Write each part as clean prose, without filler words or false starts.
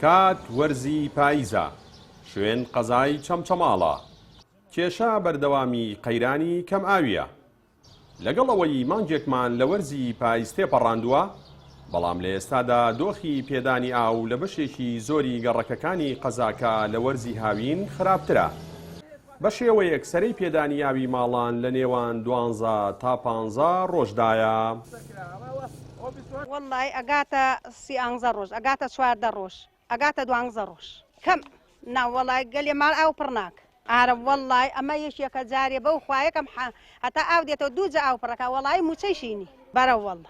کات وەرزی پاییزە، شوێن قەزای چەمچەماڵە، کێشە بەردەوامی قەیرانی کەم ئاویە. لەگەڵ ئەوەی مانگێکمان لە وەرزی پاییز تێپەڕاندووە، بەڵام لە ئێستادا دۆخی پێدانی ئاو لە بەشێکی زۆری گەڕەکەکانی قەزاکە لە وەرزی هاوین خراپترە. بە شێوەیەک سەرەی پێدانی ئاوی ماڵان لە نێوان 12 تا 15 ڕۆژدایە. وەڵڵای ئەگاتە 13 ڕۆژ، ئەگاتە 14 ڕۆژ، ئەگاتە 12 ڕۆژ. کەم ناوەڵای گەلێ ماڵ ئاو پڕ ناک. ئارە وەڵڵای ئەمە یەکێکە جارێ بەو خوایەکەم هەتا ئاو دێتەوە دووجە ئاو پڕەکە وەڵای موچەی شینی بەرە وەڵڵ.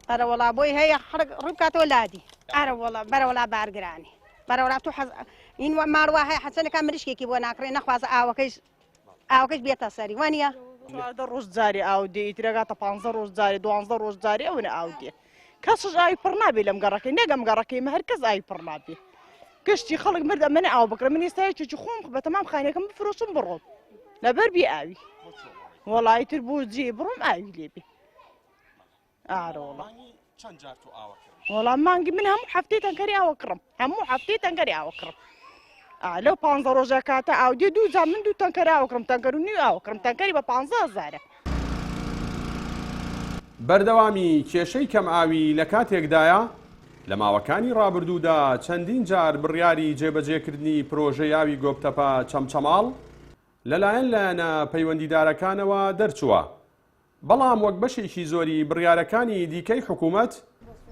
بەرە وەڵا بۆی هەیە ڕووکاتەوە لادی. ئارە وەڵا بەرە وەڵا بارگرانی. بەرە وەڵا تو این ماڕوا هەیە حەسەنەکە مریشکێکی بۆ ناکڕێ نەخوازە ئاوەکەش بێتە سەری وانە. 14 ڕۆژ جارێ ئاو دێ ئیترەگاتە 15 ڕۆژ جارێ 12 ڕۆژ جارێ ئەوە ئاو دێ. کەسش ئاوی پڕ نابێ لەم گەڕەکەی نەگەم گەڕەکەیمە هەر کەس ئاوی پڕ نابێ. گشتی خەڵک مرد ئەمەنە ئاو بکڕە من ئێستاچی خۆم بە تەمام خانەکەم بفرۆشم بڕۆم لەبەر بێ ئاوی. وەڵای تر بۆ جێ بڕۆم ئاوی لێبێ. ئارە وەڵا وەڵام مانگی من هەموو هەفتەی تەنکەری ئاوە کڕم، هەموو هەفتەی تەنکەری ئاوە کڕم. لەو 15 ڕۆژە کاتە ئاو دێ دوو جا من دوو تەنکەر ئاوە کڕم، تەنکەر و نیو ئاوە کڕم، تەنکەری بە 15,000. بەردەوامی کێشەی کەم ئاوی لە کاتێکدایە لە ماوەکانی ڕابردوودا چەندین جار بڕیاری جێبەجێکردنی پرۆژەی ئاوی گۆبتەپە چەمچەماڵ لەلایەن لایەنە پەیوەندیدارەکانەوە دەرچووە. بەڵام وەک بەشێکی زۆری بڕیارەکانی دیکەی حکوومەت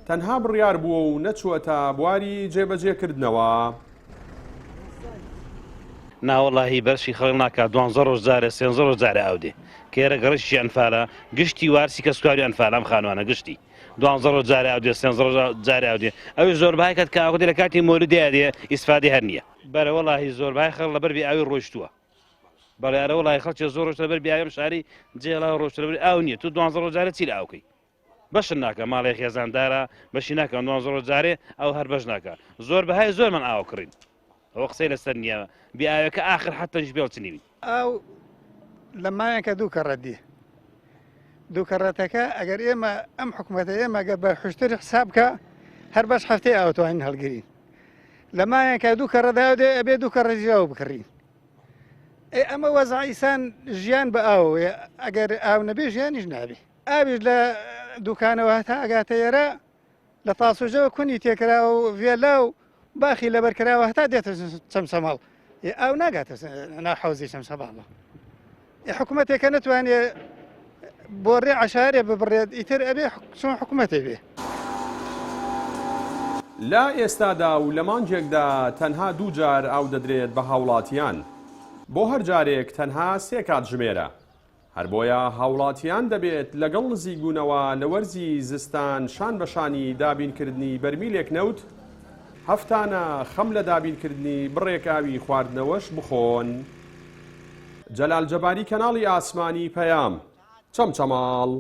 تەنها بڕیار بووە و نەچووەتە بواری جێبەجێکردنەوە. ناوەڵاهی بەرشی خەڵک ناکات 12 ڕۆژ جارێ 13 ڕۆژ جارێ ئاو دێ کێرە گەڕشی ئەنفالە گشتی وارسی کە سوکاری ئەنفالام خانوانە گشتی 12 ڕۆژ جارێ ئاو دێ 13 ڕۆژ جارێ ئاو دێ ئەوی زۆربەهای کات کە ئاو دێ لە کاتی مۆلودێ دێ ئیسفادی هەر نییە. بەرە وەڵاهی زۆربەهای خەڵک لەبەر بێ ئاوی ڕۆیشتووە. بەڵێ ئەرە وەڵاهی خەڵکی زۆر ڕۆژ لەبەر بێ ئاوی شاری جێڵا ڕۆژ لەبەر ئاو نییە. تو 12 ڕۆژ جارێ چی لە ئاوکەی بەشن ناکە ماڵی خێزاندارە بەشی ناکە 12 ڕۆژ جارێ ئەو هەر بەش ناکە. زۆربەهای زۆرمان ئاو کڕین ئەوە قسەی لەسەر نییە بیاوەکە ئاخر حتەش بێڵچنیوی ئەو لە مایەکە دوو کەڕەت دی دوو کەڕەتەکە ئەگەر ئێمە ئەم حکوومەتە ئێمەگە بە خوشتری حسابکە هەر بەش هەفتەی ئاوتوانین هەڵگرین لە مایەکە دوو کەڕەدا دێ ئەبێ دوو کەڕەتی ئاو بکڕین. ئەمە وەزعیسان ژیان بە ئاو ئەگەر ئاو نەبێ ژیانیش نابێ. ئاویش لە دوکانەوە هەتا ئەگاتە ئێرە لە تاسوژەوە کونی تێکراوە و ڤێلا و باخی لەبەرکراوە هەتا دێتە چەمچەماڵ ئاو ناگاتە ناو حەوزی چەمچەماڵە. حکوومەتێکە نەتوانێت بۆ ڕێ عەشارێ ببڕێت ئیتر ئەبێ چۆن حکوومەتێ بێ. لە ئێستادا و لە مانگێکدا تەنها دوو جار ئاو دەدرێت بە هاوڵاتیان بۆ هەر جارێک تەنها 3 کات ژمێرە. هەر بۆیە هاوڵاتیان دەبێت لەگەڵ نزیکبوونەوە لە وەرزی زستان شان بەشانی دابینکردنی بەرمیلێک نەوت هەفتانە خەم لە دابینکردنی بڕێکاوی خواردنەوەش بخۆن. جەلال جەباری کەناڵی ئاسمانی پەیام چەمچەماڵ.